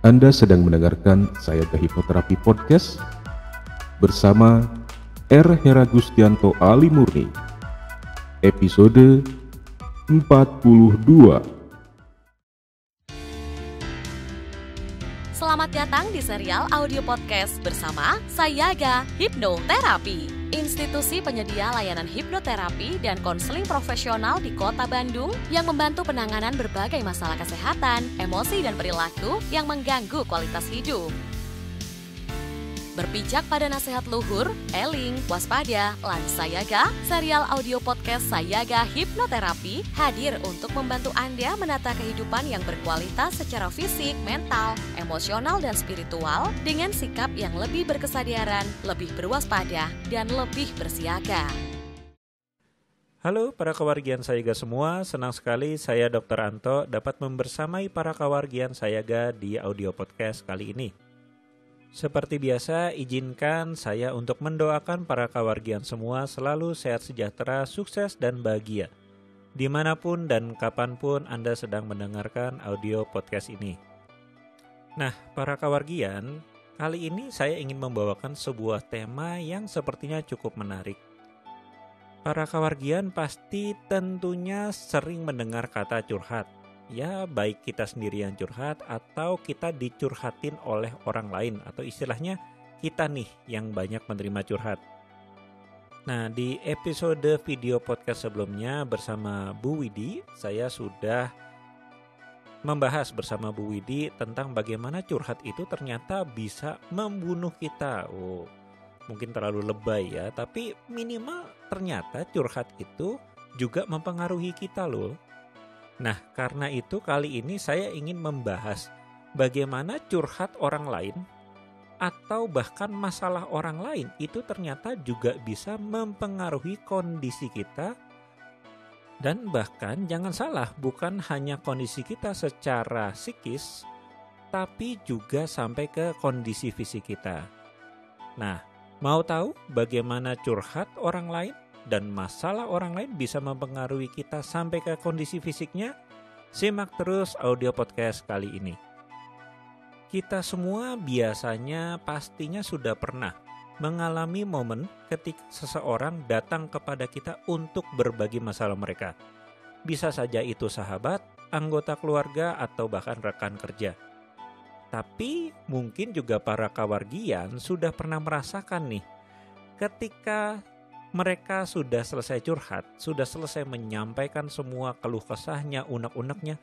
Anda sedang mendengarkan Sayaga Hipnoterapi Podcast bersama R. Heragustianto Ali Murni, episode 42. Selamat datang di serial audio podcast bersama Sayaga Hipnoterapi, institusi penyedia layanan hipnoterapi dan konseling profesional di Kota Bandung yang membantu penanganan berbagai masalah kesehatan, emosi, dan perilaku yang mengganggu kualitas hidup. Berpijak pada nasihat luhur, eling, waspada, lan Sayaga, serial audio podcast Sayaga Hipnoterapi hadir untuk membantu Anda menata kehidupan yang berkualitas secara fisik, mental, emosional, dan spiritual dengan sikap yang lebih berkesadaran, lebih berwaspada, dan lebih bersiaga. Halo para kawargian Sayaga semua, senang sekali saya Dr. Anto dapat membersamai para kawargian Sayaga di audio podcast kali ini. Seperti biasa, izinkan saya untuk mendoakan para kawargian semua selalu sehat sejahtera, sukses, dan bahagia dimanapun dan kapanpun Anda sedang mendengarkan audio podcast ini. Nah, para kawargian, kali ini saya ingin membawakan sebuah tema yang sepertinya cukup menarik. Para kawargian pasti tentunya sering mendengar kata curhat. Ya, baik kita sendiri yang curhat atau kita dicurhatin oleh orang lain, atau istilahnya kita nih yang banyak menerima curhat. Nah, di episode video podcast sebelumnya bersama Bu Widi, saya sudah membahas bersama Bu Widi tentang bagaimana curhat itu ternyata bisa membunuh kita. Mungkin terlalu lebay ya, tapi minimal ternyata curhat itu juga mempengaruhi kita loh. Nah, karena itu kali ini saya ingin membahas bagaimana curhat orang lain atau bahkan masalah orang lain itu ternyata juga bisa mempengaruhi kondisi kita. Dan bahkan jangan salah, bukan hanya kondisi kita secara psikis, tapi juga sampai ke kondisi fisik kita. Nah, mau tahu bagaimana curhat orang lain dan masalah orang lain bisa mempengaruhi kita sampai ke kondisi fisiknya? Simak terus audio podcast kali ini. Kita semua biasanya pastinya sudah pernah mengalami momen ketika seseorang datang kepada kita untuk berbagi masalah mereka. Bisa saja itu sahabat, anggota keluarga, atau bahkan rekan kerja. Tapi mungkin juga para kawargian sudah pernah merasakan nih, ketika mereka sudah selesai curhat, sudah selesai menyampaikan semua keluh kesahnya, unek-uneknya.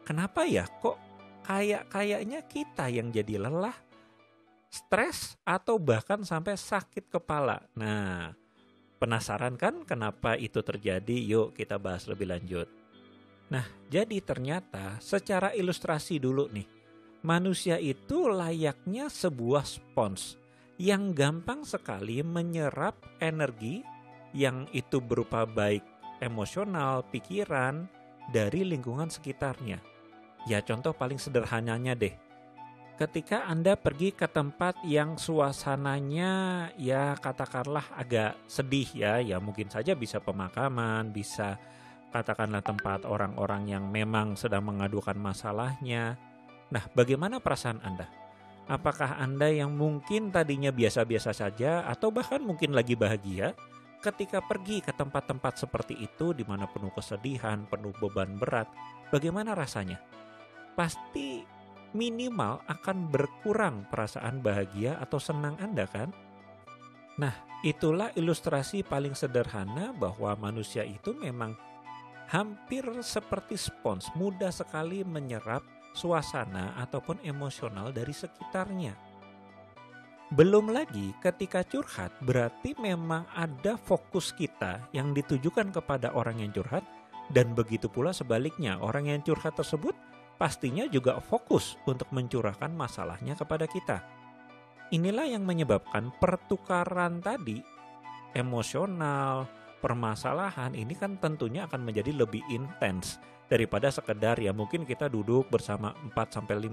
Kenapa ya kok kayaknya kita yang jadi lelah, stres, atau bahkan sampai sakit kepala. Nah, penasaran kan kenapa itu terjadi? Yuk kita bahas lebih lanjut. Nah, jadi ternyata secara ilustrasi dulu nih, manusia itu layaknya sebuah spons yang gampang sekali menyerap energi yang itu berupa baik emosional, pikiran dari lingkungan sekitarnya. Ya, contoh paling sederhananya deh. Ketika Anda pergi ke tempat yang suasananya ya katakanlah agak sedih ya mungkin saja bisa pemakaman, bisa katakanlah tempat orang-orang yang memang sedang mengadukan masalahnya. Nah, bagaimana perasaan Anda? Apakah Anda yang mungkin tadinya biasa-biasa saja atau bahkan mungkin lagi bahagia ketika pergi ke tempat-tempat seperti itu di mana penuh kesedihan, penuh beban berat, bagaimana rasanya? Pasti minimal akan berkurang perasaan bahagia atau senang Anda kan? Nah, itulah ilustrasi paling sederhana bahwa manusia itu memang hampir seperti spons, mudah sekali menyerap suasana ataupun emosional dari sekitarnya. Belum lagi ketika curhat berarti memang ada fokus kita yang ditujukan kepada orang yang curhat, dan begitu pula sebaliknya, orang yang curhat tersebut pastinya juga fokus untuk mencurahkan masalahnya kepada kita. Inilah yang menyebabkan pertukaran tadi, emosional, permasalahan ini kan tentunya akan menjadi lebih intens daripada sekedar ya mungkin kita duduk bersama 4-5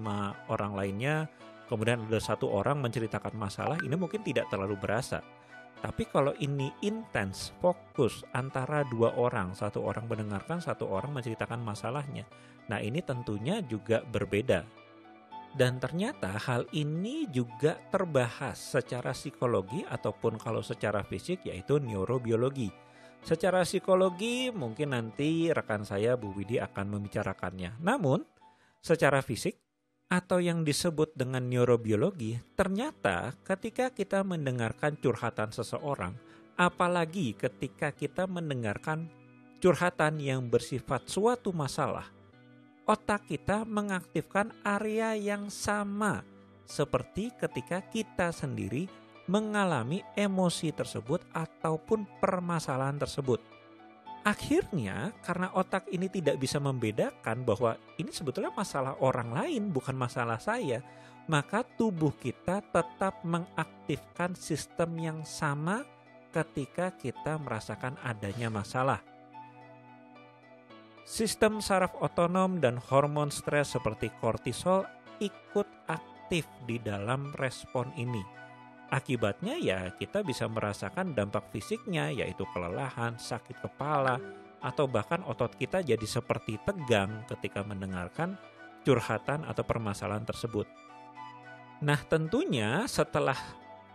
orang lainnya, kemudian ada satu orang menceritakan masalah, ini mungkin tidak terlalu berasa. Tapi kalau ini intens, fokus antara dua orang, satu orang mendengarkan, satu orang menceritakan masalahnya, nah ini tentunya juga berbeda. Dan ternyata hal ini juga terbahas secara psikologi ataupun kalau secara fisik yaitu neurobiologi. Secara psikologi mungkin nanti rekan saya Bu Widi akan membicarakannya. Namun secara fisik atau yang disebut dengan neurobiologi, ternyata ketika kita mendengarkan curhatan seseorang, apalagi ketika kita mendengarkan curhatan yang bersifat suatu masalah, otak kita mengaktifkan area yang sama seperti ketika kita sendiri mengalami emosi tersebut ataupun permasalahan tersebut. Akhirnya karena otak ini tidak bisa membedakan bahwa ini sebetulnya masalah orang lain bukan masalah saya, maka tubuh kita tetap mengaktifkan sistem yang sama ketika kita merasakan adanya masalah. Sistem saraf otonom dan hormon stres seperti kortisol ikut aktif di dalam respon ini. Akibatnya ya kita bisa merasakan dampak fisiknya yaitu kelelahan, sakit kepala, atau bahkan otot kita jadi seperti tegang ketika mendengarkan curhatan atau permasalahan tersebut. Nah tentunya setelah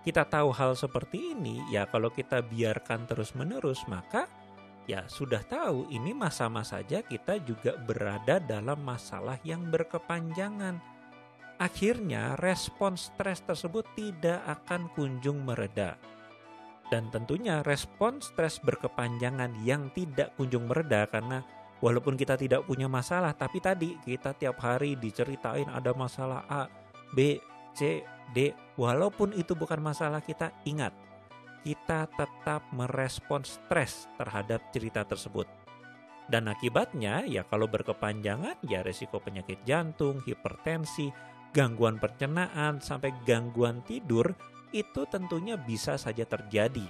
kita tahu hal seperti ini ya kalau kita biarkan terus-menerus maka ya sudah tahu ini masa-masa saja kita juga berada dalam masalah yang berkepanjangan. Akhirnya respon stres tersebut tidak akan kunjung mereda. Dan tentunya respon stres berkepanjangan yang tidak kunjung mereda karena walaupun kita tidak punya masalah tapi tadi kita tiap hari diceritain ada masalah A, B, C, D. Walaupun itu bukan masalah kita, ingat kita tetap merespon stres terhadap cerita tersebut. Dan akibatnya ya kalau berkepanjangan ya resiko penyakit jantung, hipertensi, gangguan pencernaan, sampai gangguan tidur itu tentunya bisa saja terjadi.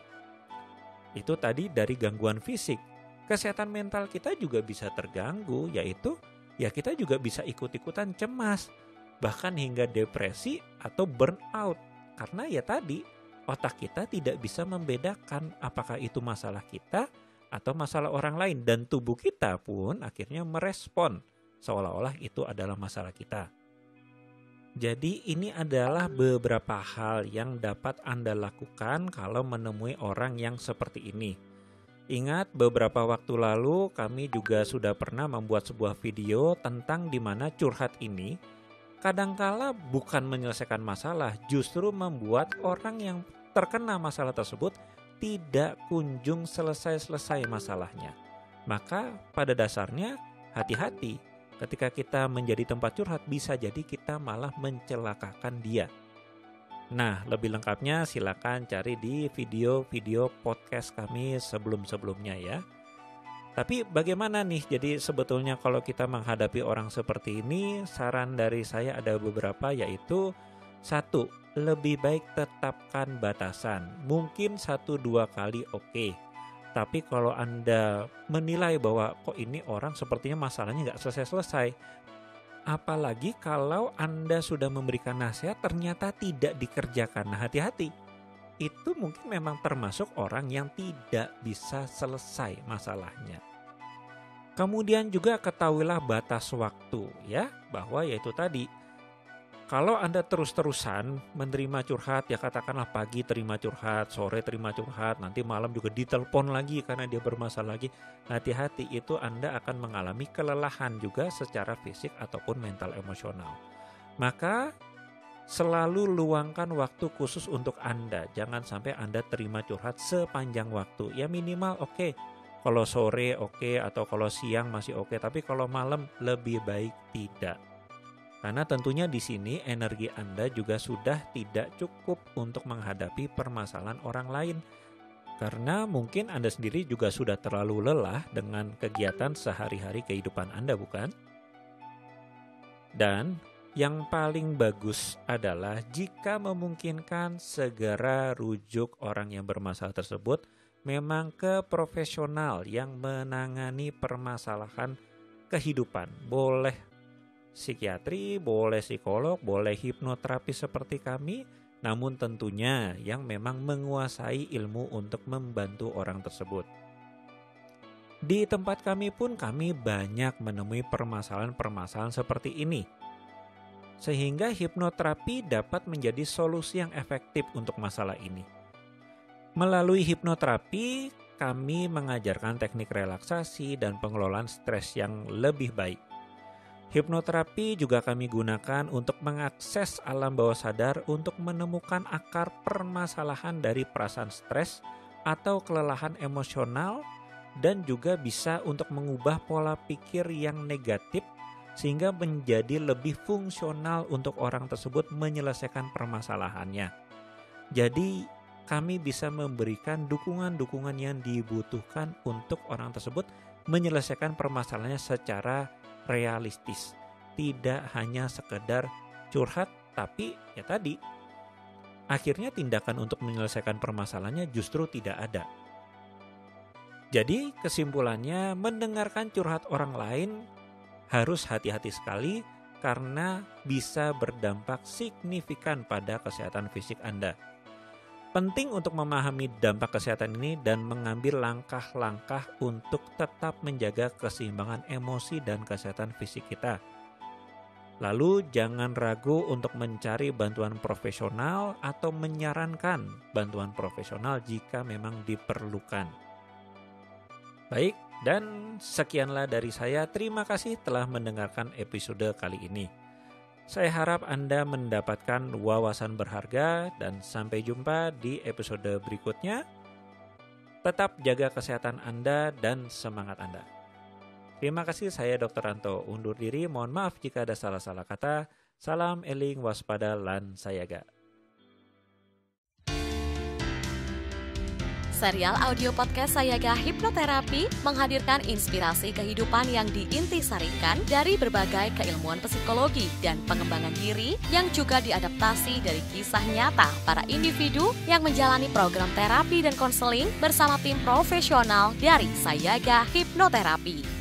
Itu tadi dari gangguan fisik. Kesehatan mental kita juga bisa terganggu yaitu ya kita juga bisa ikut-ikutan cemas. Bahkan hingga depresi atau burnout. Karena ya tadi otak kita tidak bisa membedakan apakah itu masalah kita atau masalah orang lain. Dan tubuh kita pun akhirnya merespon seolah-olah itu adalah masalah kita. Jadi ini adalah beberapa hal yang dapat Anda lakukan kalau menemui orang yang seperti ini. Ingat beberapa waktu lalu kami juga sudah pernah membuat sebuah video tentang di mana curhat ini kadangkala bukan menyelesaikan masalah, justru membuat orang yang terkena masalah tersebut tidak kunjung selesai-selesai masalahnya. Maka pada dasarnya hati-hati ketika kita menjadi tempat curhat bisa jadi kita malah mencelakakan dia. Nah lebih lengkapnya silakan cari di video-video podcast kami sebelum-sebelumnya ya. Tapi bagaimana nih jadi sebetulnya kalau kita menghadapi orang seperti ini, saran dari saya ada beberapa yaitu 1. Lebih baik tetapkan batasan. Mungkin 1-2 kali oke. Tapi kalau Anda menilai bahwa kok ini orang sepertinya masalahnya nggak selesai-selesai. Apalagi kalau Anda sudah memberikan nasihat ternyata tidak dikerjakan. Nah hati-hati. Itu mungkin memang termasuk orang yang tidak bisa selesai masalahnya. Kemudian juga ketahuilah batas waktu ya. Bahwa yaitu tadi. Kalau Anda terus-terusan menerima curhat, ya katakanlah pagi terima curhat, sore terima curhat, nanti malam juga ditelepon lagi karena dia bermasalah lagi. Hati-hati itu Anda akan mengalami kelelahan juga secara fisik ataupun mental emosional. Maka selalu luangkan waktu khusus untuk Anda. Jangan sampai Anda terima curhat sepanjang waktu. Ya minimal oke. Kalau sore oke, atau kalau siang masih oke. Tapi kalau malam lebih baik tidak. Karena tentunya di sini energi Anda juga sudah tidak cukup untuk menghadapi permasalahan orang lain. Karena mungkin Anda sendiri juga sudah terlalu lelah dengan kegiatan sehari-hari kehidupan Anda, bukan? Dan yang paling bagus adalah jika memungkinkan segera rujuk orang yang bermasalah tersebut memang ke profesional yang menangani permasalahan kehidupan. Boleh psikiatri, boleh psikolog, boleh hipnoterapi seperti kami, namun tentunya yang memang menguasai ilmu untuk membantu orang tersebut. Di tempat kami pun kami banyak menemui permasalahan-permasalahan seperti ini. sehingga hipnoterapi dapat menjadi solusi yang efektif untuk masalah ini. Melalui hipnoterapi, kami mengajarkan teknik relaksasi dan pengelolaan stres yang lebih baik. Hipnoterapi juga kami gunakan untuk mengakses alam bawah sadar untuk menemukan akar permasalahan dari perasaan stres atau kelelahan emosional, dan juga bisa untuk mengubah pola pikir yang negatif sehingga menjadi lebih fungsional untuk orang tersebut menyelesaikan permasalahannya. Jadi kami bisa memberikan dukungan-dukungan yang dibutuhkan untuk orang tersebut menyelesaikan permasalahannya secara realistis, tidak hanya sekedar curhat, tapi ya tadi, akhirnya tindakan untuk menyelesaikan permasalahannya justru tidak ada. Jadi kesimpulannya, mendengarkan curhat orang lain harus hati-hati sekali karena bisa berdampak signifikan pada kesehatan fisik Anda. Penting untuk memahami dampak kesehatan ini dan mengambil langkah-langkah untuk tetap menjaga keseimbangan emosi dan kesehatan fisik kita. Lalu jangan ragu untuk mencari bantuan profesional atau menyarankan bantuan profesional jika memang diperlukan. Baik, dan sekianlah dari saya. Terima kasih telah mendengarkan episode kali ini. Saya harap Anda mendapatkan wawasan berharga dan sampai jumpa di episode berikutnya. Tetap jaga kesehatan Anda dan semangat Anda. Terima kasih, saya Dr. Anto. Undur diri, mohon maaf jika ada salah-salah kata. Salam eling, waspada, lan sayaga. Serial audio podcast Sayaga Hipnoterapi menghadirkan inspirasi kehidupan yang diintisarikan dari berbagai keilmuan psikologi dan pengembangan diri yang juga diadaptasi dari kisah nyata para individu yang menjalani program terapi dan konseling bersama tim profesional dari Sayaga Hipnoterapi.